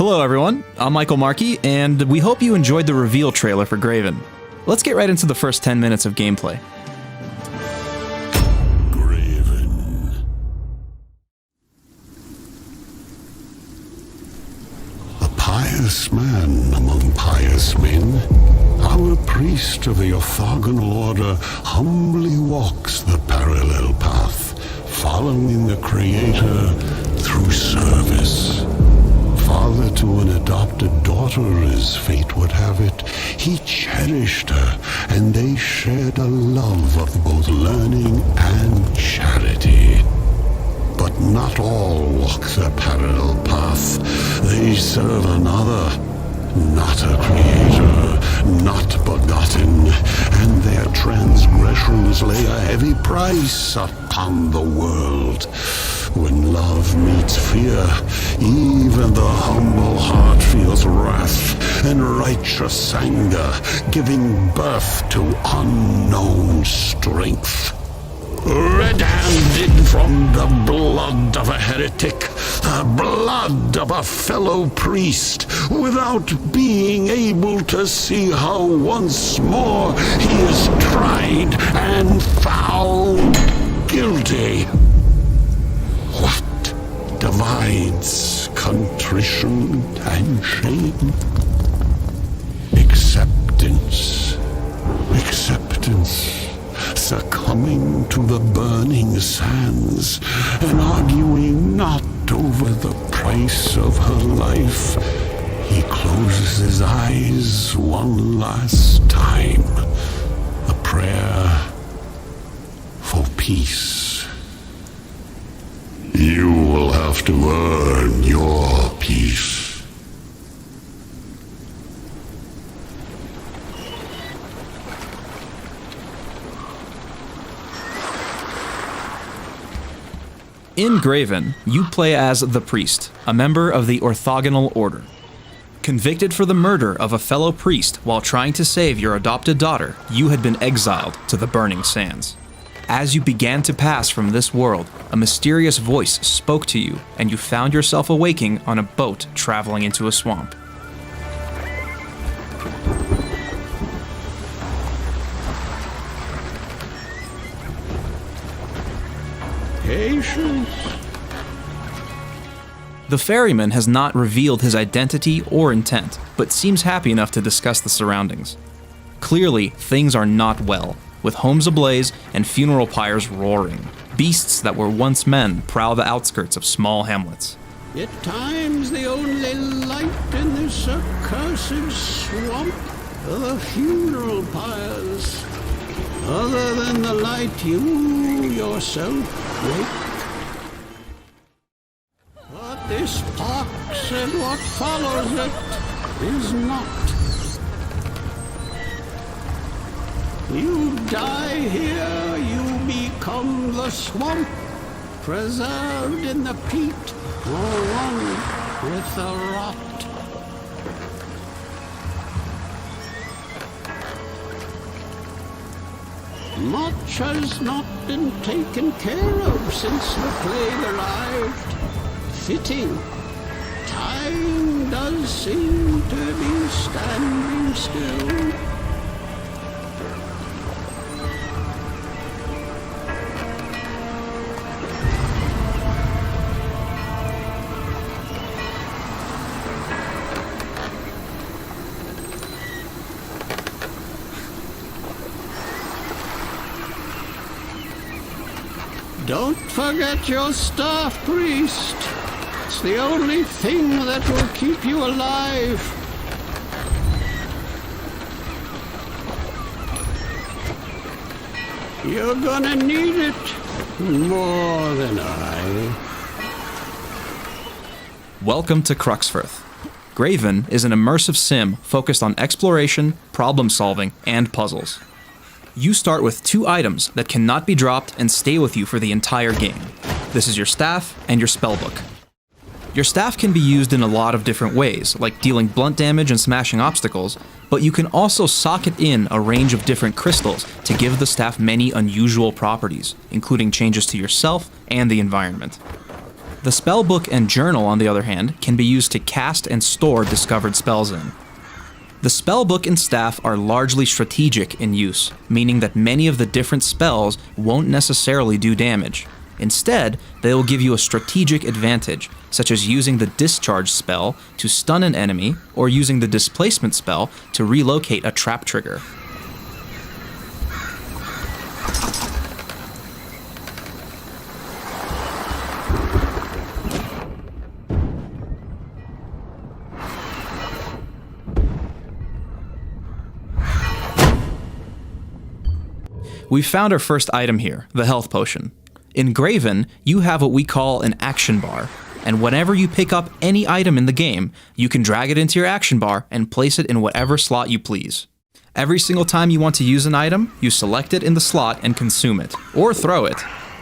Hello everyone, I'm Michael Markey, and we hope you enjoyed the reveal trailer for Graven. Let's get right into the first 10 minutes of gameplay. Graven. A pious man among pious men, our priest of the orthogonal order humbly walks the parallel path, following the Creator through service. Father to an adopted daughter, as fate would have it, he cherished her, and they shared a love of both learning and charity. But not all walk the parallel path. They serve another, not a creator, not begotten, and their transgressions lay a heavy price upon the world. When love meets fear, even the humble heart feels wrath and righteous anger, giving birth to unknown strength. Red-handed from the blood of a heretic, the blood of a fellow priest, without being able to see how once more he is tried and found guilty. What divides contrition and shame? Acceptance. Succumbing to the burning sands and arguing not over the price of her life. He closes his eyes one last time. A prayer for peace. You will have to earn your peace. In Graven, you play as the Priest, a member of the Orthogonal Order. Convicted for the murder of a fellow priest while trying to save your adopted daughter, you had been exiled to the Burning Sands. As you began to pass from this world, a mysterious voice spoke to you, and you found yourself awaking on a boat traveling into a swamp. Patience. The ferryman has not revealed his identity or intent, but seems happy enough to discuss the surroundings. Clearly, things are not well, with homes ablaze and funeral pyres roaring. Beasts that were once men prowl the outskirts of small hamlets. At times the only light in this accursed swamp are the funeral pyres. Other than the light you yourself make. But this pox and what follows it is not. You die here, you become the swamp, preserved in the peat, or one with the rot. Much has not been taken care of since the plague arrived. Fitting. Time does seem to be standing still. Don't forget your staff, priest. It's the only thing that will keep you alive. You're gonna need it more than I. Welcome to Cruxforth. Graven is an immersive sim focused on exploration, problem solving, and puzzles. You start with 2 items that cannot be dropped and stay with you for the entire game. This is your staff and your spellbook. Your staff can be used in a lot of different ways, like dealing blunt damage and smashing obstacles, but you can also socket in a range of different crystals to give the staff many unusual properties, including changes to yourself and the environment. The spellbook and journal, on the other hand, can be used to cast and store discovered spells in. The spellbook and staff are largely strategic in use, meaning that many of the different spells won't necessarily do damage. Instead, they will give you a strategic advantage, such as using the discharge spell to stun an enemy, or using the displacement spell to relocate a trap trigger. We've found our first item here, the health potion. In Graven, you have what we call an action bar, and whenever you pick up any item in the game, you can drag it into your action bar and place it in whatever slot you please. Every single time you want to use an item, you select it in the slot and consume it, or throw it.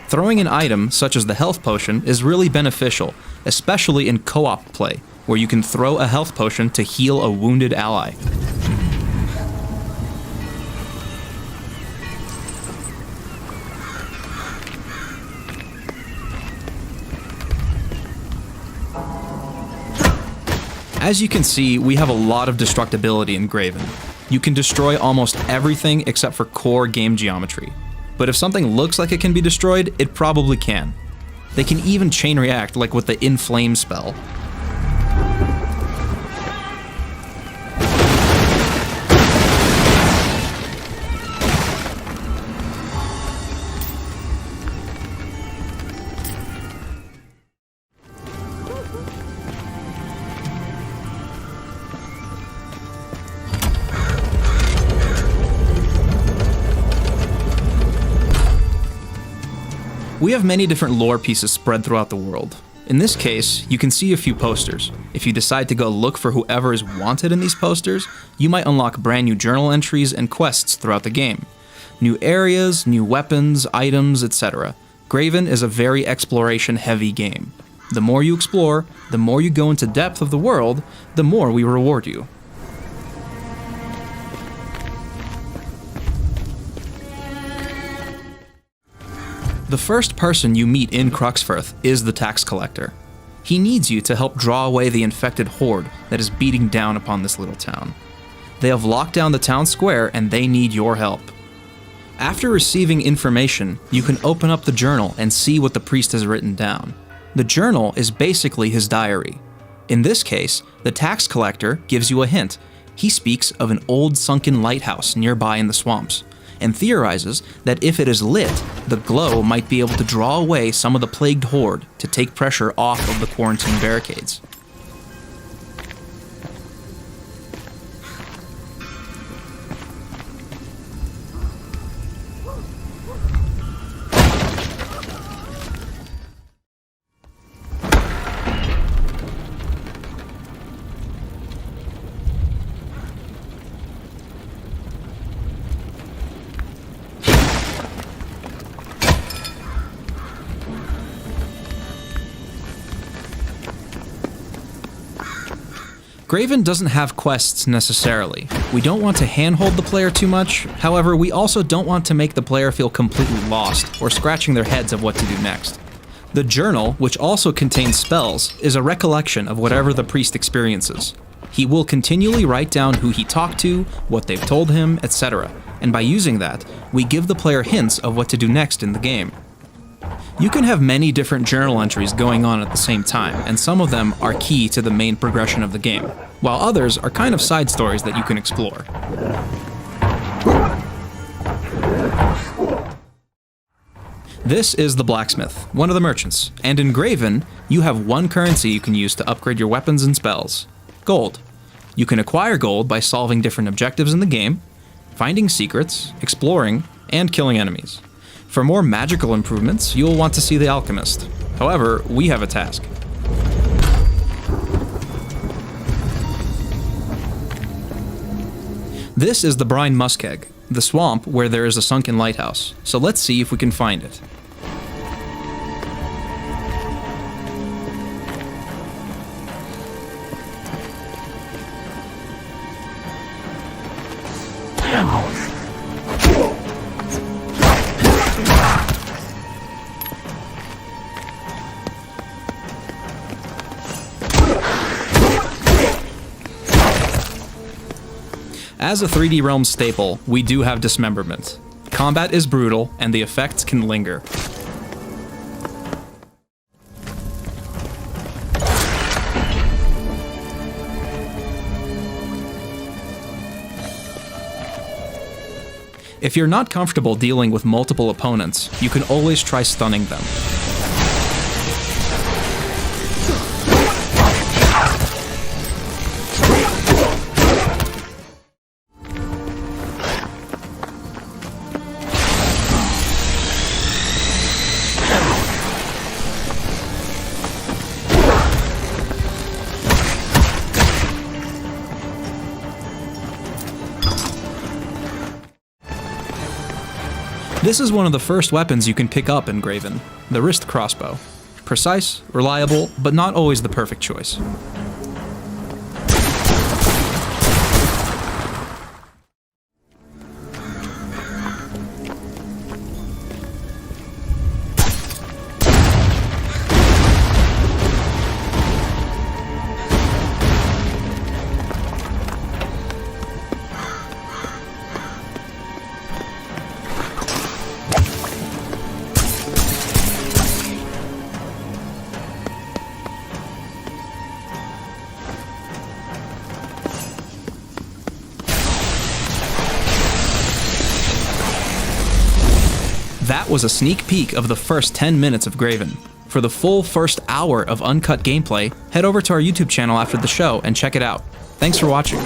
Throwing an item, such as the health potion, is really beneficial, especially in co-op play, where you can throw a health potion to heal a wounded ally. As you can see, we have a lot of destructibility in Graven. You can destroy almost everything except for core game geometry. But if something looks like it can be destroyed, it probably can. They can even chain react, like with the Inflame spell. We have many different lore pieces spread throughout the world. In this case, you can see a few posters. If you decide to go look for whoever is wanted in these posters, you might unlock brand new journal entries and quests throughout the game. New areas, new weapons, items, etc. Graven is a very exploration-heavy game. The more you explore, the more you go into depth of the world, the more we reward you. The first person you meet in Cruxfirth is the tax collector. He needs you to help draw away the infected horde that is beating down upon this little town. They have locked down the town square and they need your help. After receiving information, you can open up the journal and see what the priest has written down. The journal is basically his diary. In this case, the tax collector gives you a hint. He speaks of an old sunken lighthouse nearby in the swamps, and theorizes that if it is lit, the glow might be able to draw away some of the plagued horde to take pressure off of the quarantine barricades. Graven doesn't have quests necessarily. We don't want to handhold the player too much, however, we also don't want to make the player feel completely lost or scratching their heads of what to do next. The journal, which also contains spells, is a recollection of whatever the priest experiences. He will continually write down who he talked to, what they've told him, etc., and by using that, we give the player hints of what to do next in the game. You can have many different journal entries going on at the same time, and some of them are key to the main progression of the game, while others are kind of side stories that you can explore. This is the blacksmith, one of the merchants, and in Graven, you have one currency you can use to upgrade your weapons and spells: gold. You can acquire gold by solving different objectives in the game, finding secrets, exploring, and killing enemies. For more magical improvements, you'll want to see the alchemist. However, we have a task. This is the Brine Muskeg, the swamp where there is a sunken lighthouse, so let's see if we can find it. As a 3D Realms staple, we do have dismemberment. Combat is brutal, and the effects can linger. If you're not comfortable dealing with multiple opponents, you can always try stunning them. This is one of the first weapons you can pick up in Graven, the wrist crossbow. Precise, reliable, but not always the perfect choice. That was a sneak peek of the first 10 minutes of Graven. For the full first hour of uncut gameplay, head over to our YouTube channel after the show and check it out. Thanks for watching.